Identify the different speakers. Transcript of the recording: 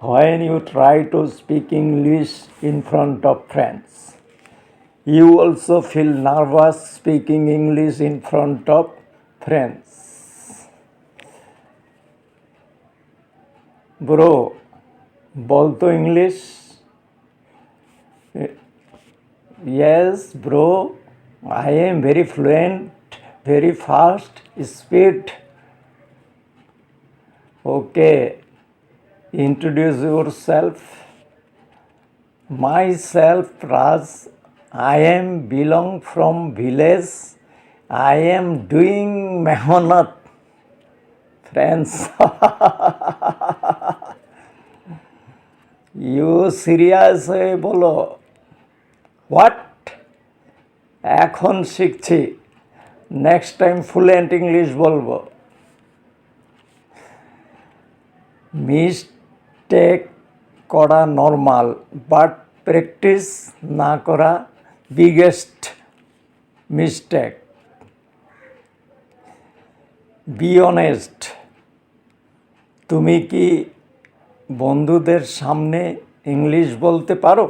Speaker 1: when you try to speak English in front of friends. You also feel nervous speaking English in front of friends. Bro, বলতো English? Yes, bro, I am very fluent, very fast, speed. Okay, introduce yourself. Myself, Raj. I am belong from village. I am doing mehnat. Friends, you serious হয়ে বলো what? এখন শিখছি, next time fluent English বলবো। Mistake করা normal, but practice না করা biggest mistake. Be honest, তুমি কি বন্ধুদের সামনে ইংলিশ বলতে পারো?